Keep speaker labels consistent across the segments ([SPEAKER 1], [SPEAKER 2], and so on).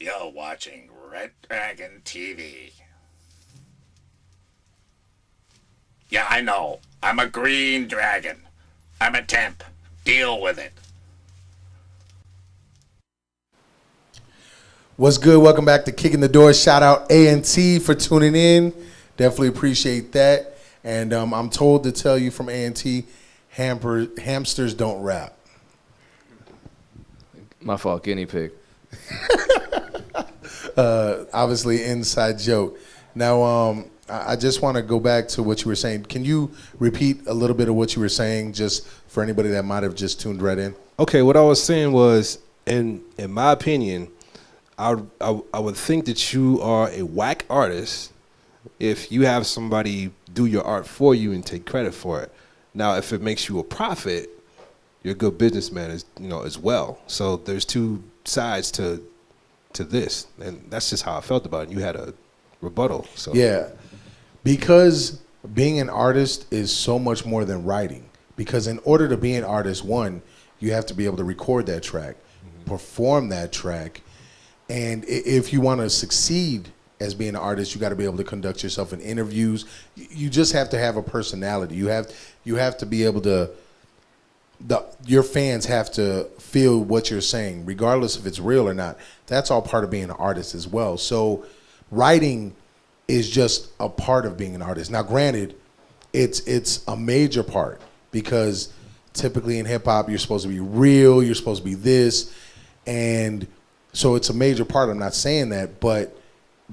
[SPEAKER 1] You're watching Red Dragon TV. Yeah, I know. I'm a green dragon. I'm a temp. Deal with it.
[SPEAKER 2] What's good? Welcome back to Kicking the Door. Shout out A&T for tuning in. Definitely appreciate that. And I'm told to tell you from A&T, hamsters don't rap.
[SPEAKER 3] My fault, guinea pig.
[SPEAKER 2] Obviously, inside joke. Now, I just want to go back to what you were saying. Can you repeat a little bit of what you were saying, just for anybody that might have just tuned right in?
[SPEAKER 4] Okay, what I was saying was, in my opinion, I would think that you are a whack artist if you have somebody do your art for you and take credit for it. Now, if it makes you a profit, you're a good businessman as well. So there's two sides to this, and that's just how I felt about it. You had a rebuttal. So
[SPEAKER 2] Yeah, because being an artist is so much more than writing. Because in order to be an artist, one, you have to be able to record that track, perform that track, and if you want to succeed as being an artist, you got to be able to conduct yourself in interviews. You just have to have a personality. You have to be able to. Your fans have to feel what you're saying, regardless if it's real or not. That's all part of being an artist as well. So writing is just a part of being an artist. Now, granted, it's a major part, because typically in hip hop, you're supposed to be real, you're supposed to be this, and so it's a major part. I'm not saying that, but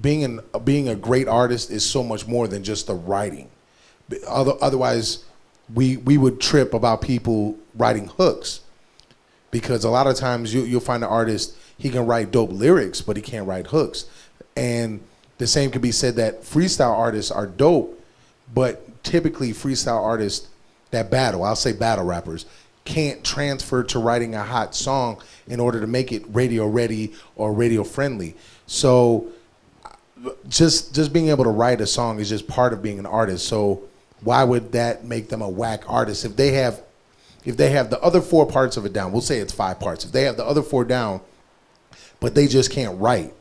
[SPEAKER 2] being a great artist is so much more than just the writing. Otherwise, we would trip about people writing hooks, because a lot of times you'll find an artist, he can write dope lyrics, but he can't write hooks. And the same can be said that freestyle artists are dope, but typically freestyle artists that battle, I'll say battle rappers, can't transfer to writing a hot song in order to make it radio ready or radio friendly. So just being able to write a song is just part of being an artist. So why would that make them a whack artist if they have the other four parts of it down? We'll say it's 5 parts. If they have the other 4 down, but they just can't write,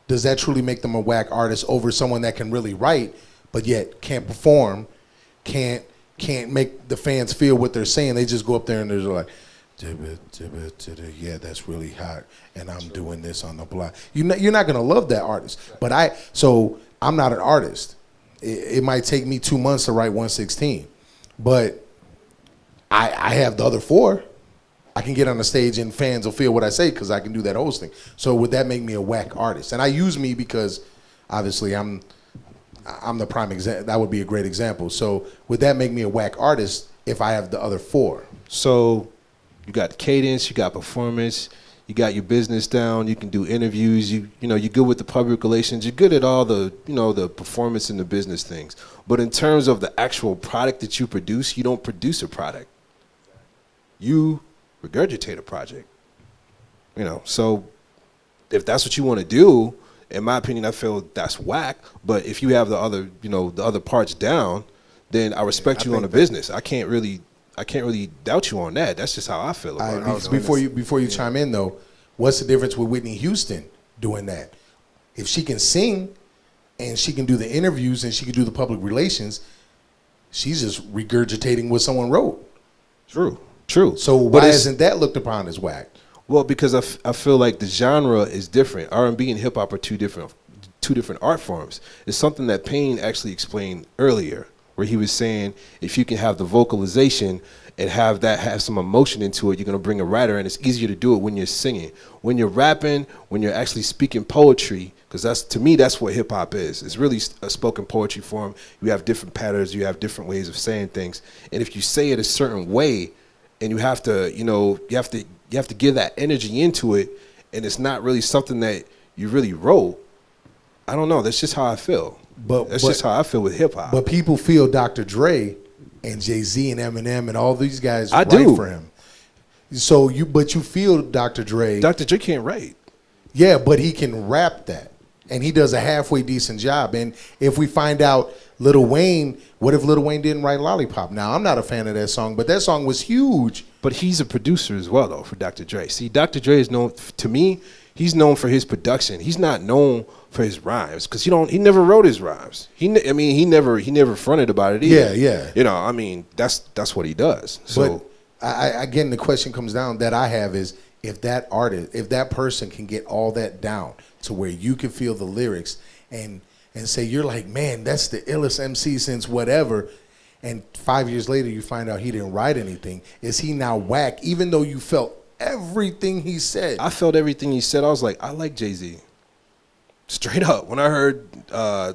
[SPEAKER 2] does that truly make them a whack artist over someone that can really write, but yet can't perform, can't make the fans feel what they're saying? They just go up there and they're like, yeah, that's really hot, and I'm doing this on the block. You're not gonna love that artist. But I'm not an artist. It might take me 2 months to write 116, but I have the other 4. I can get on the stage and fans will feel what I say because I can do that hosting. So would that make me a whack artist? And I use me because obviously I'm the prime example. That would be a great example. So would that make me a whack artist if I have the other 4?
[SPEAKER 4] So you got cadence, you got performance, you got your business down, you can do interviews, you're good with the public relations, you're good at all the the performance and the business things. But in terms of the actual product that you produce, you don't produce a product. You regurgitate a project. So if that's what you want to do, in my opinion, I feel that's whack. But if you have the other parts down, then I respect you on the business. I can't really doubt you on that. That's just how I feel about it.
[SPEAKER 2] Before you chime in though, what's the difference with Whitney Houston doing that? If she can sing and she can do the interviews and she can do the public relations, she's just regurgitating what someone wrote.
[SPEAKER 4] True.
[SPEAKER 2] So why isn't that looked upon as whack?
[SPEAKER 4] Well, because I feel like the genre is different. R&B and hip hop are two different art forms. It's something that Payne actually explained earlier, where he was saying if you can have the vocalization and have some emotion into it, you're gonna bring a writer, and it's easier to do it when you're singing. When you're rapping, when you're actually speaking poetry, because to me that's what hip hop is. It's really a spoken poetry form. You have different patterns, you have different ways of saying things, and if you say it a certain way, and you have to give that energy into it, and it's not really something that you really wrote. I don't know. That's just how I feel. That's just how I feel with hip hop.
[SPEAKER 2] But people feel Dr. Dre and Jay-Z and Eminem and all these guys
[SPEAKER 4] I
[SPEAKER 2] write
[SPEAKER 4] do.
[SPEAKER 2] for him. So you feel Dr. Dre.
[SPEAKER 4] Dr. Dre can't write.
[SPEAKER 2] Yeah, but he can rap that. And he does a halfway decent job. And if we find out Lil Wayne, what if Lil Wayne didn't write Lollipop? Now, I'm not a fan of that song, but that song was huge.
[SPEAKER 4] But he's a producer as well, though, for Dr. Dre. See, Dr. Dre is known, to me, He's known for his production. He's not known for his rhymes because he never wrote his rhymes. He never fronted about it either.
[SPEAKER 2] Yeah.
[SPEAKER 4] You know, I mean, that's what he does. So
[SPEAKER 2] But again, the question comes down that I have is if that person can get all that down to where you can feel the lyrics and say you're like, man, that's the illest MC since whatever, and 5 years later you find out he didn't write anything, is he now whack even though you felt everything he said?
[SPEAKER 4] I felt everything he said. I was like, I like Jay-Z. Straight up. When I heard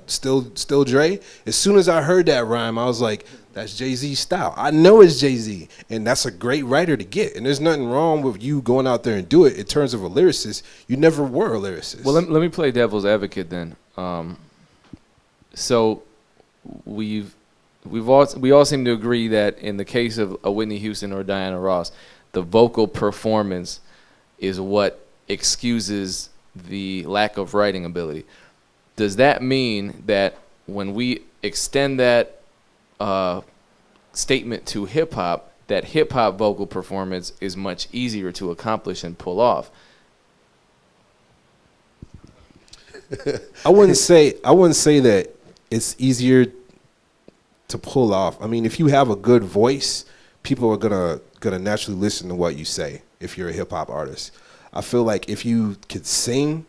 [SPEAKER 4] Still Dre, as soon as I heard that rhyme, I was like, that's Jay-Z's style. I know it's Jay-Z, and that's a great writer to get. And there's nothing wrong with you going out there and do it. In terms of a lyricist, you never were a lyricist.
[SPEAKER 3] Well, let me play devil's advocate then. So we all seem to agree that in the case of a Whitney Houston or Diana Ross, the vocal performance is what excuses the lack of writing ability. Does that mean that when we extend that statement to hip-hop, that hip-hop vocal performance is much easier to accomplish and pull off?
[SPEAKER 4] I wouldn't say that it's easier to pull off. I mean, if you have a good voice, people are gonna naturally listen to what you say if you're a hip hop artist. I feel like if you could sing,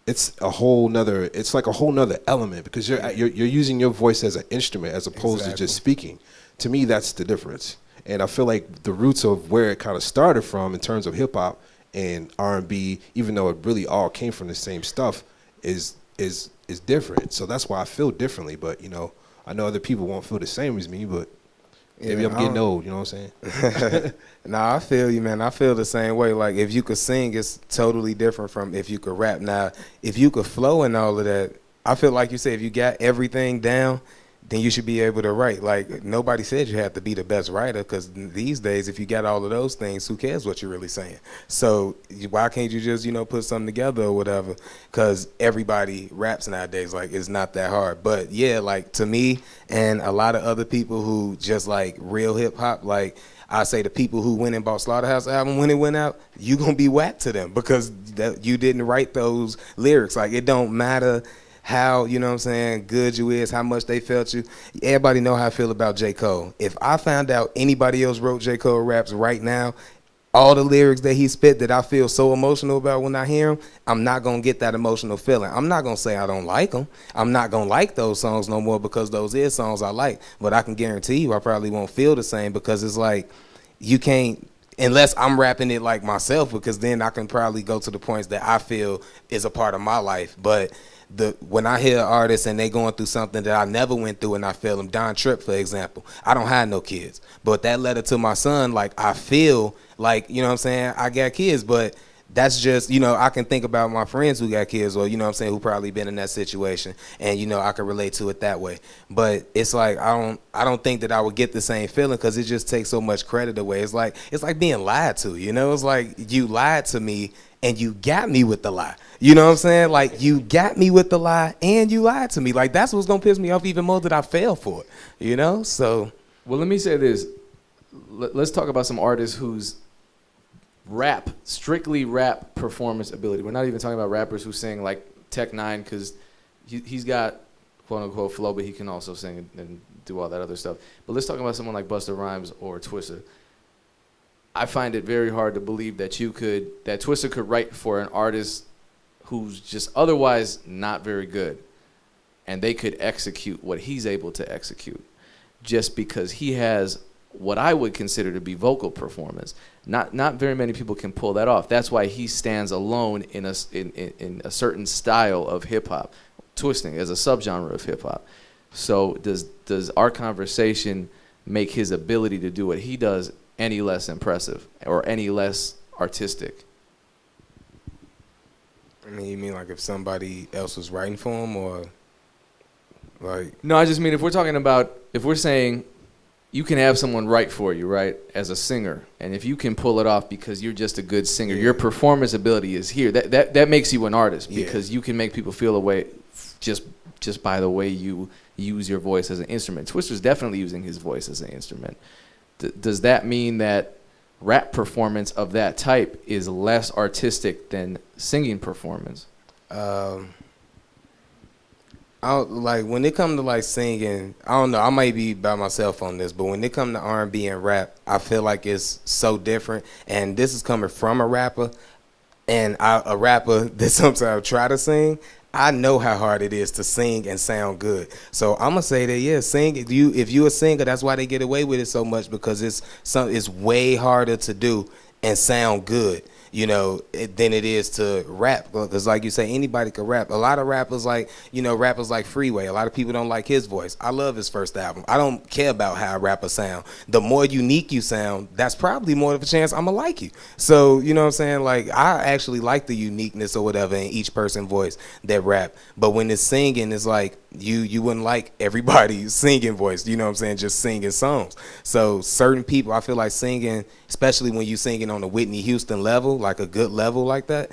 [SPEAKER 4] it's like a whole nother element because you're using your voice as an instrument as opposed to just speaking. To me, that's the difference. And I feel like the roots of where it kind of started from in terms of hip hop and R&B, even though it really all came from the same stuff, is different. So that's why I feel differently. But, you know, I know other people won't feel the same as me, but maybe I'm getting old, you know what I'm saying?
[SPEAKER 5] Nah, I feel you, man. I feel the same way. Like, if you could sing, it's totally different from if you could rap. Now, if you could flow and all of that, I feel like you said, if you got everything down, then you should be able to write. Like, nobody said you have to be the best writer, because these days, if you got all of those things, who cares what you're really saying? So why can't you just, put something together or whatever? Because everybody raps nowadays. Like, it's not that hard. But yeah, like, to me and a lot of other people who just like real hip hop, like, I say the people who went and bought Slaughterhouse album when it went out, you gonna be whack to them because you didn't write those lyrics. Like, it don't matter how, good you is, how much they felt you. Everybody know how I feel about J. Cole. If I found out anybody else wrote J. Cole raps right now, all the lyrics that he spit that I feel so emotional about when I hear him, I'm not going to get that emotional feeling. I'm not going to say I don't like them. I'm not going to like those songs no more because those is songs I like. But I can guarantee you I probably won't feel the same because it's like you can't, unless I'm rapping it like myself, because then I can probably go to the points that I feel is a part of my life. But when I hear artists and they going through something that I never went through and I feel them, Don Tripp, for example, I don't have no kids. But that letter to my son, like, I feel like, I got kids, but that's just, I can think about my friends who got kids or, who probably been in that situation and, I can relate to it that way. But it's like, I don't think that I would get the same feeling because it just takes so much credit away. It's like being lied to, It's like you lied to me and you got me with the lie. You know what I'm saying? Like, you got me with the lie and you lied to me. Like, that's what's going to piss me off even more that I fell for it, So.
[SPEAKER 3] Well, let me say this. Let's talk about some artists whose strictly rap performance ability. We're not even talking about rappers who sing like Tech Nine because he's got quote-unquote flow, but he can also sing and do all that other stuff. But let's talk about someone like Busta Rhymes or Twista. I find it very hard to believe that Twista could write for an artist who's just otherwise not very good, and they could execute what he's able to execute just because he has what I would consider to be vocal performance. Not very many people can pull that off. That's why he stands alone in a certain style of hip-hop, twisting as a subgenre of hip-hop. So does our conversation make his ability to do what he does any less impressive or any less artistic?
[SPEAKER 5] I mean, you mean like if somebody else was writing for him or like?
[SPEAKER 3] No, I just mean if we're saying you can have someone write for you, right, as a singer, and if you can pull it off because you're just a good singer, your performance ability is here. That makes you an artist because you can make people feel a way just by the way you use your voice as an instrument. Twister's definitely using his voice as an instrument. Does that mean that rap performance of that type is less artistic than singing performance?
[SPEAKER 5] Like when it comes to like singing, I don't know. I might be by myself on this, but when it comes to R&B and rap, I feel like it's so different. And this is coming from a rapper, and a rapper that sometimes try to sing. I know how hard it is to sing and sound good. So I'm gonna say that sing. If you a singer, that's why they get away with it so much, because it's way harder to do and sound good, than it is to rap. Because like you say, anybody can rap. A lot of rappers rappers like Freeway. A lot of people don't like his voice. I love his first album. I don't care about how a rapper sound. The more unique you sound, that's probably more of a chance I'm gonna like you. So, you know what I'm saying? Like, I actually like the uniqueness or whatever in each person's voice that rap. But when it's singing, it's like you wouldn't like everybody's singing voice, you know what I'm saying, just singing songs. So certain people, I feel like singing, especially when you singing on a Whitney Houston level, like a good level like that,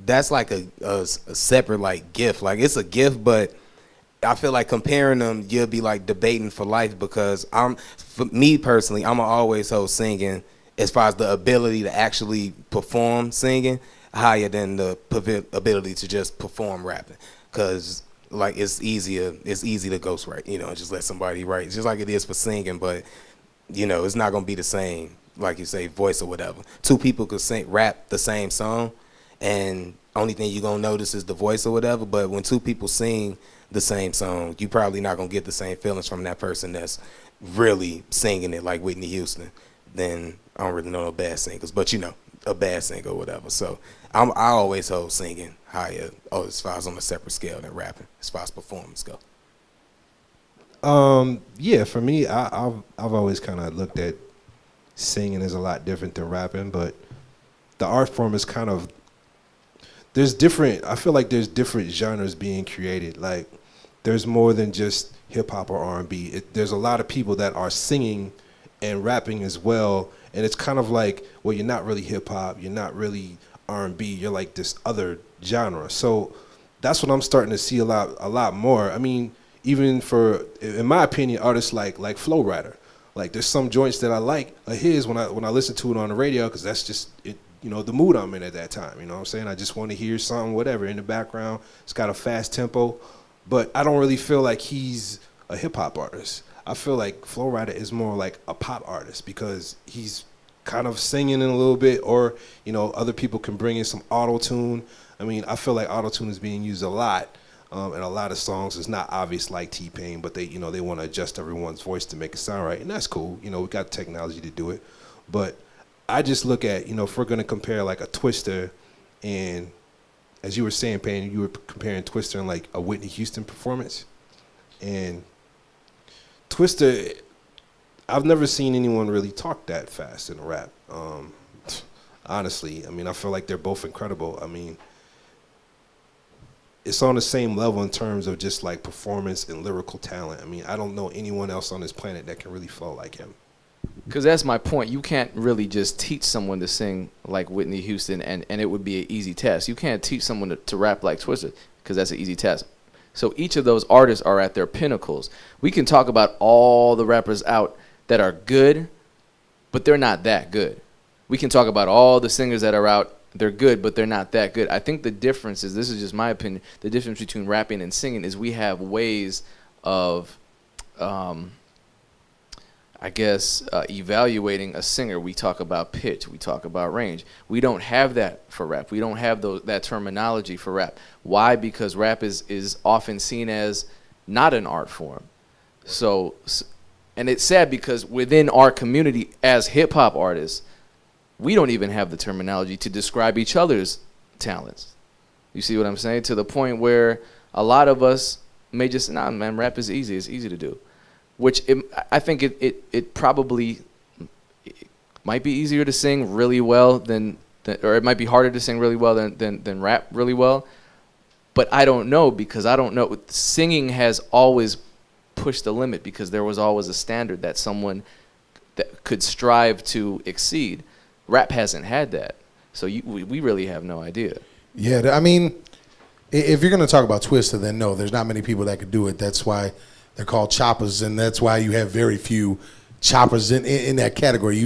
[SPEAKER 5] that's like a separate like gift. Like, it's a gift, but I feel like comparing them, you'll be like debating for life, because for me personally, I'm always hold singing, as far as the ability to actually perform singing, higher than the ability to just perform rapping. Because like, it's easy to ghostwrite, just let somebody write, just like it is for singing. But it's not gonna be the same, like you say, voice or whatever. Two people could rap the same song, and only thing you're gonna notice is the voice or whatever. But when two people sing the same song, you probably not gonna get the same feelings from that person that's really singing it like Whitney Houston. Then I don't really know no bad singers, but a bad singer or whatever. So I always hold singing higher, as far as on a separate scale, than rapping, as far as performance go.
[SPEAKER 4] Yeah, for me, I've always kind of looked at singing as a lot different than rapping, but the art form is kind of, I feel like there's different genres being created. Like, there's more than just hip hop or R&B. There's a lot of people that are singing and rapping as well, and it's kind of like, well, you're not really hip hop, you're not really R&B, you're like this other genre. So that's what I'm starting to see a lot more. I mean, even for, in my opinion, artists like Flow Rider. Like, there's some joints that I like of his when I listen to it on the radio, because that's just it, the mood I'm in at that time. You know what I'm saying? I just want to hear something, whatever, in the background. It's got a fast tempo, but I don't really feel like he's a hip hop artist. I feel like Flow Rider is more like a pop artist, because he's kind of singing in a little bit, or other people can bring in some auto tune. I mean, I feel like auto tune is being used a lot. And a lot of songs is not obvious, like T-Pain, but they want to adjust everyone's voice to make it sound right, and that's cool. We got technology to do it. But I just look at, if we're going to compare like a Twister, and as you were saying, Payne, you were comparing Twister and like a Whitney Houston performance. And Twister, I've never seen anyone really talk that fast in a rap. Honestly, I mean, I feel like they're both incredible. I mean, it's on the same level in terms of just like performance and lyrical talent. I mean, I don't know anyone else on this planet that can really flow like him.
[SPEAKER 3] Because that's my point. You can't really just teach someone to sing like Whitney Houston, and it would be an easy test. You can't teach someone to rap like Twister, because that's an easy test. So each of those artists are at their pinnacles. We can talk about all the rappers out that are good, but they're not that good. We can talk about all the singers that are out, they're good, but they're not that good. I think the difference is, this is just my opinion, the difference between rapping and singing is we have ways of, evaluating a singer. We talk about pitch, we talk about range. We don't have that for rap. We don't have that terminology for rap. Why? Because rap is often seen as not an art form. So, and it's sad, because within our community as hip hop artists, we don't even have the terminology to describe each other's talents. You see what I'm saying? To the point where a lot of us may just, nah, man, rap is easy. It's easy to do. Which I think it probably might be easier to sing really well than, or it might be harder to sing really well than rap really well. But I don't know, because I don't know. Singing has always pushed the limit, because there was always a standard that someone that could strive to exceed. Rap hasn't had that, so we really have no idea.
[SPEAKER 2] Yeah, I mean, if you're going to talk about Twister, then no, there's not many people that could do it. That's why they're called choppers, and that's why you have very few choppers in that category.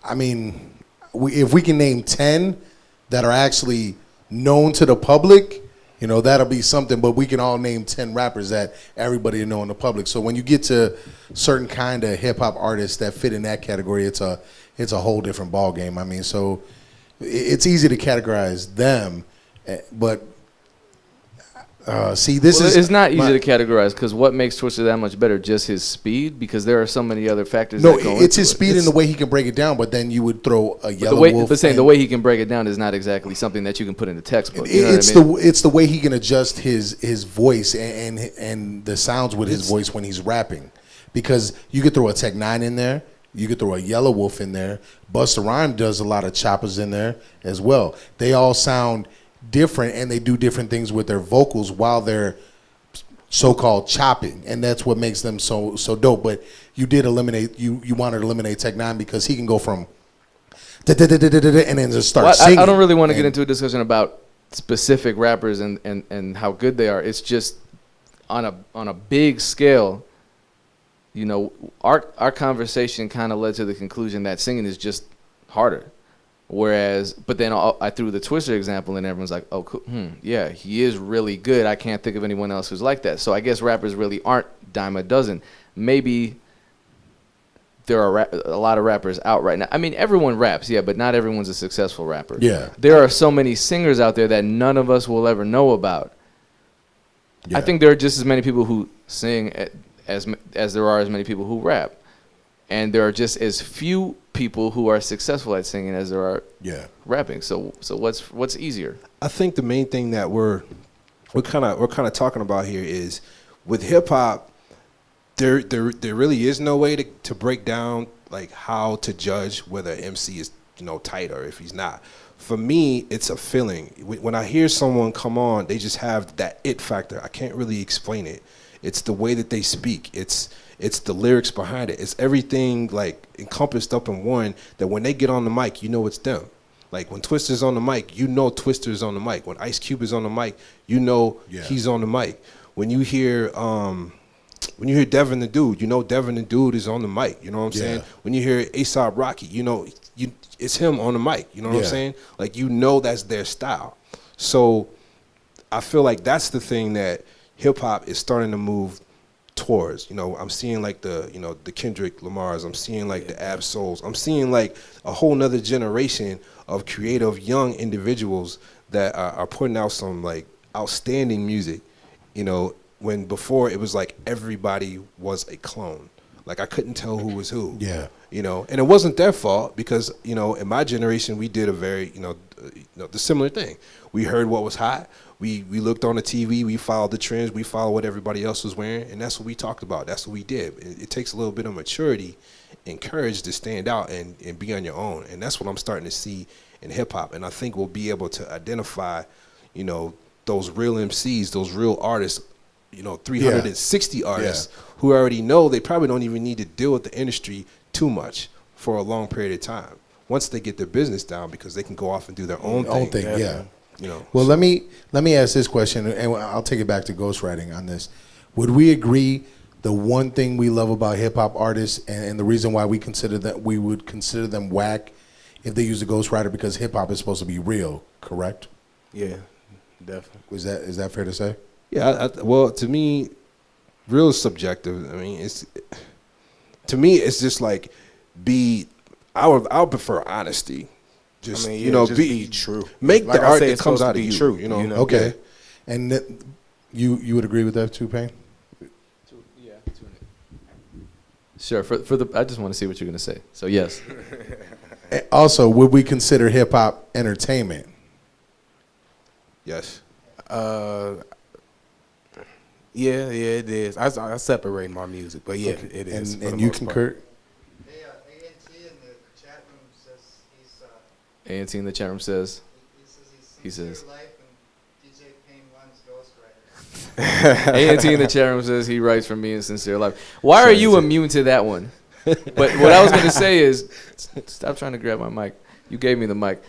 [SPEAKER 2] I mean, if we can name 10 that are actually known to the public, you know, that'll be something. But we can all name 10 rappers that everybody know in the public. So when you get to certain kind of hip hop artists that fit in that category, it's a whole different ball game. I mean, so it's easy to categorize them, but see, this is
[SPEAKER 3] it's not easy to categorize because what makes Twister that much better? Just his speed, because there are so many other factors.
[SPEAKER 2] No,
[SPEAKER 3] that go
[SPEAKER 2] it's
[SPEAKER 3] into
[SPEAKER 2] his
[SPEAKER 3] it.
[SPEAKER 2] speed and the way he can break it down. But then you would throw a Yellow
[SPEAKER 3] the way,
[SPEAKER 2] Wolf.
[SPEAKER 3] but saying the way he can break it down is not exactly something that you can put in a textbook. You know
[SPEAKER 2] It's
[SPEAKER 3] what I mean?
[SPEAKER 2] it's the way he can adjust his voice and the sounds with his voice when he's rapping, because you could throw a Tech 9 in there, you could throw a Yellow Wolf in there. Busta Rhymes does a lot of choppers in there as well. They all sound different and they do different things with their vocals while they're so-called chopping, and that's what makes them so dope. But you did eliminate you wanted to eliminate Tech 9 because he can go from and then just start singing.
[SPEAKER 3] I don't really want to get into a discussion about specific rappers and how good they are. It's just on a big scale, you know, our conversation kind of led to the conclusion that singing is just harder. Whereas, but then I threw the Twister example, and everyone's like, "Oh, cool. Yeah, he is really good. I can't think of anyone else who's like that." So I guess rappers really aren't dime a dozen. Maybe there are a lot of rappers out right now. I mean, everyone raps, yeah, but not everyone's a successful rapper.
[SPEAKER 2] Yeah.
[SPEAKER 3] There are so many singers out there that none of us will ever know about.
[SPEAKER 2] Yeah.
[SPEAKER 3] I think there are just as many people who sing as there are as many people who rap. And there are just as few people who are successful at singing as there are rapping. So what's easier?
[SPEAKER 4] I think the main thing that we're kind of talking about here is with hip hop, there really is no way to break down like how to judge whether an MC is, you know, tight or if he's not. For me, it's a feeling. When I hear someone come on, they just have that it factor. I can't really explain it. It's the way that they speak. It's the lyrics behind it. It's everything like encompassed up in one, that when they get on the mic, you know it's them. Like when Twister's on the mic, you know Twister's on the mic. When Ice Cube is on the mic, you know he's on the mic. When you hear Devin the Dude, you know Devin the Dude is on the mic. You know what I'm saying? When you hear A$AP Rocky, you know it's him on the mic. You know what I'm saying? Like, you know that's their style. So I feel like that's the thing that hip hop is starting to move towards. You know, I'm seeing like the Kendrick Lamars, I'm seeing like the Ab Souls, I'm seeing like a whole nother generation of creative young individuals that are putting out some like outstanding music, you know, when before it was like everybody was a clone. Like I couldn't tell who was who. Yeah. You know, and it wasn't their fault because, you know, in my generation we did a very, the similar thing. We heard what was hot. We looked on the TV, we followed the trends, we followed what everybody else was wearing, and that's what we talked about. That's what we did. It takes a little bit of maturity and courage to stand out and be on your own. And that's what I'm starting to see in hip hop. And I think we'll be able to identify, you know, those real MCs, those real artists, you know, 360 artists who already know they probably don't even need to deal with the industry too much for a long period of time. Once they get their business down, because they can go off and do their own thing.
[SPEAKER 2] Yeah.
[SPEAKER 4] You know.
[SPEAKER 2] Well, let me ask this question, and I'll take it back to ghostwriting on this. Would we agree the one thing we love about hip hop artists, and the reason why we would consider them whack if they use a ghostwriter, because hip hop is supposed to be real, correct?
[SPEAKER 5] Yeah, definitely.
[SPEAKER 2] Is that fair to say?
[SPEAKER 4] Yeah. Well, to me, real is subjective. I mean, to me it's just like I would prefer honesty. Just, just be true. Make the art that comes out of you. True,
[SPEAKER 2] Okay. And you would agree with that too, Payne?
[SPEAKER 3] Yeah. Sure. I just want to see what you're going to say. So yes.
[SPEAKER 2] Also, would we consider hip hop entertainment?
[SPEAKER 4] Yes.
[SPEAKER 5] Yeah, it is. I separate my music, but yeah, it is.
[SPEAKER 2] And you concur?
[SPEAKER 3] A&T in the chat room says, he says, A&T in the chat room says he writes for me in Sincere Life. Why are you immune to that one? But what I was going to say is, stop trying to grab my mic. You gave me the mic.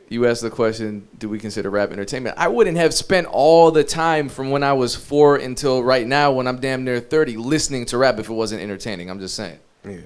[SPEAKER 3] You asked the question, do we consider rap entertainment? I wouldn't have spent all the time from when I was 4 until right now when I'm damn near 30 listening to rap if it wasn't entertaining. I'm just saying.
[SPEAKER 5] Yeah.